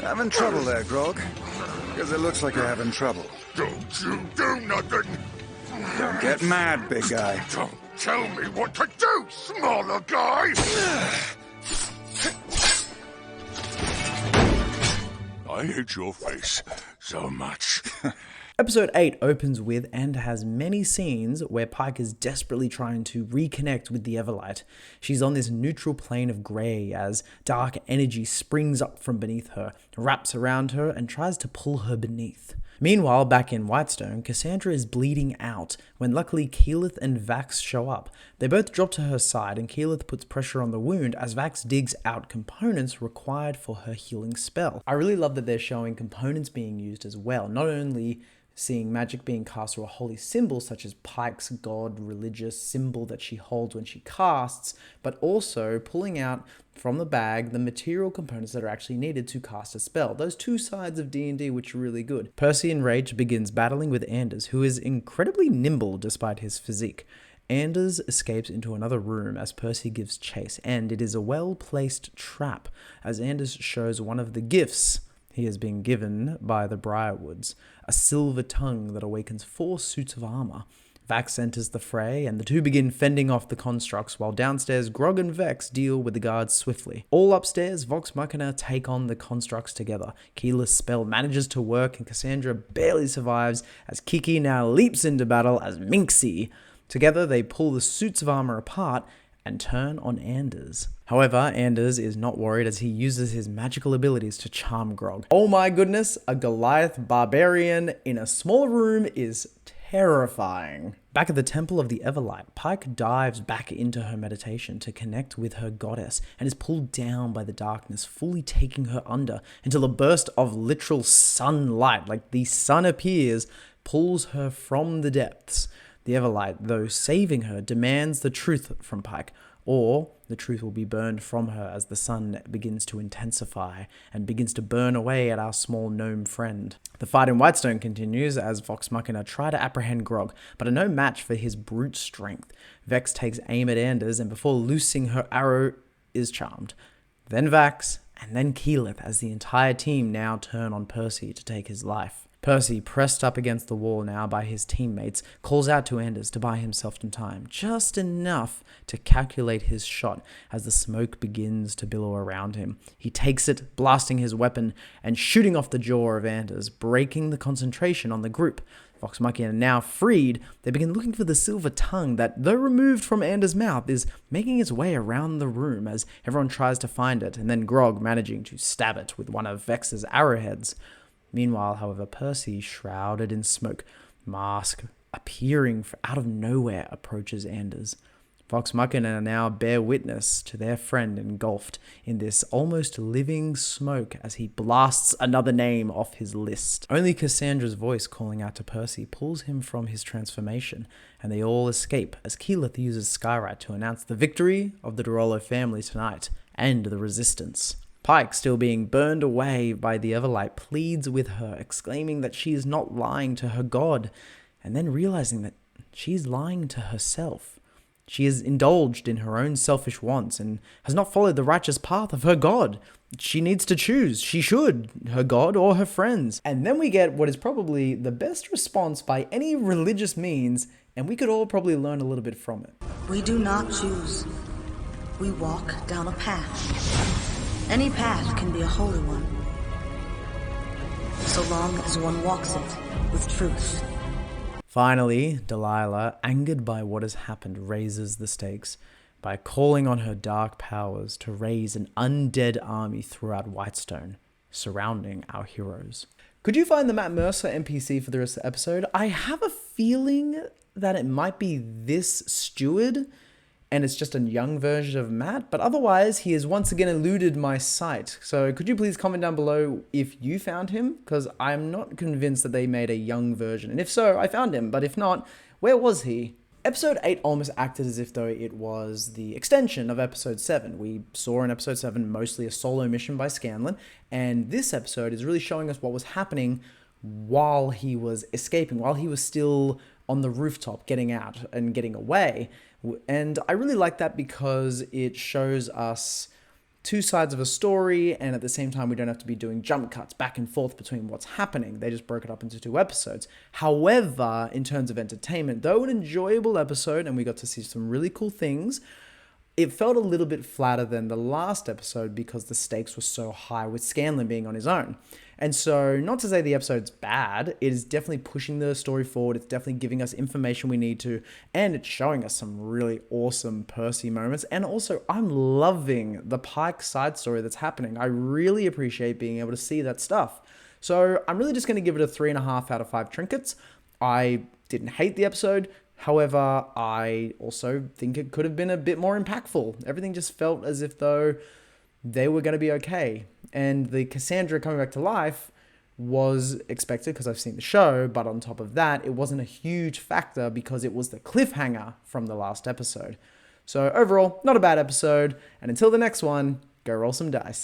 Having trouble there, Grog? Because it looks like you're having trouble. Don't you do nothing! Don't get mad, big guy. Don't tell me what to do, smaller guy! I hate your face so much. Episode 8 opens with and has many scenes where Pike is desperately trying to reconnect with the Everlight. She's on this neutral plane of grey as dark energy springs up from beneath her, wraps around her, and tries to pull her beneath. Meanwhile, back in Whitestone, Cassandra is bleeding out when luckily Keyleth and Vax show up. They both drop to her side and Keyleth puts pressure on the wound as Vax digs out components required for her healing spell. I really love that they're showing components being used as well, not only seeing magic being cast or a holy symbol such as Pike's god religious symbol that she holds when she casts, but also pulling out from the bag the material components that are actually needed to cast a spell. Those two sides of D&D which are really good. Percy enraged begins battling with Anders, who is incredibly nimble despite his physique. Anders escapes into another room as Percy gives chase, and it is a well-placed trap as Anders shows one of the gifts he has been given by the Briarwoods, a silver tongue that awakens 4 suits of armor. Vax enters the fray, and the two begin fending off the constructs, while downstairs Grog and Vex deal with the guards swiftly. All upstairs, Vox Machina take on the constructs together. Keyleth's spell manages to work, and Cassandra barely survives as Kiki now leaps into battle as Minxie. Together, they pull the suits of armor apart and turn on Anders. However, Anders is not worried as he uses his magical abilities to charm Grog. Oh my goodness, a Goliath barbarian in a small room is terrifying. Back at the Temple of the Everlight, Pike dives back into her meditation to connect with her goddess and is pulled down by the darkness, fully taking her under until a burst of literal sunlight, like the sun appears, pulls her from the depths. The Everlight, though saving her, demands the truth from Pike, or the truth will be burned from her as the sun begins to intensify and begins to burn away at our small gnome friend. The fight in Whitestone continues as Vox Machina try to apprehend Grog, but are no match for his brute strength. Vex takes aim at Anders and before loosing her arrow is charmed. Then Vax, and then Keyleth as the entire team now turn on Percy to take his life. Percy, pressed up against the wall now by his teammates, calls out to Anders to buy himself some time, just enough to calculate his shot as the smoke begins to billow around him. He takes it, blasting his weapon and shooting off the jaw of Anders, breaking the concentration on the group. Vox Machina now freed, they begin looking for the silver tongue that, though removed from Anders' mouth, is making its way around the room as everyone tries to find it, and then Grog managing to stab it with one of Vex's arrowheads. Meanwhile, however, Percy, shrouded in smoke, mask appearing out of nowhere, approaches Anders. Vox Machina now bear witness to their friend engulfed in this almost living smoke as he blasts another name off his list. Only Cassandra's voice calling out to Percy pulls him from his transformation, and they all escape as Keyleth uses Skyrite to announce the victory of the Dorolo family tonight and the resistance. Pike, still being burned away by the Everlight, pleads with her, exclaiming that she is not lying to her god, and then realizing that she's lying to herself. She has indulged in her own selfish wants and has not followed the righteous path of her god. She needs to choose. She should, her god or her friends. And then we get what is probably the best response by any religious means, and we could all probably learn a little bit from it. We do not choose. We walk down a path. Any path can be a holy one, so long as one walks it with truth. Finally, Delilah, angered by what has happened, raises the stakes by calling on her dark powers to raise an undead army throughout Whitestone, surrounding our heroes. Could you find the Matt Mercer NPC for the rest of the episode? I have a feeling that it might be this steward, and it's just a young version of Matt, but otherwise he has once again eluded my sight. So could you please comment down below if you found him? Because I'm not convinced that they made a young version. And if so, I found him, but if not, where was he? Episode 8 almost acted as if though it was the extension of episode 7. We saw in episode 7 mostly a solo mission by Scanlan, and this episode is really showing us what was happening while he was escaping, while he was still on the rooftop getting out and getting away. And I really like that because it shows us two sides of a story, and at the same time we don't have to be doing jump cuts back and forth between what's happening. They just broke it up into 2 episodes. However, in terms of entertainment, though an enjoyable episode and we got to see some really cool things, it felt a little bit flatter than the last episode because the stakes were so high with Scanlan being on his own. And so, not to say the episode's bad, it is definitely pushing the story forward. It's definitely giving us information we need to, and it's showing us some really awesome Percy moments. And also, I'm loving the Pike side story that's happening. I really appreciate being able to see that stuff. So, I'm really just going to give it a 3.5 out of 5 trinkets. I didn't hate the episode. However, I also think it could have been a bit more impactful. Everything just felt as if though they were going to be okay. And the Cassandra coming back to life was expected because I've seen the show, but on top of that, it wasn't a huge factor because it was the cliffhanger from the last episode. So overall, not a bad episode. And until the next one, go roll some dice.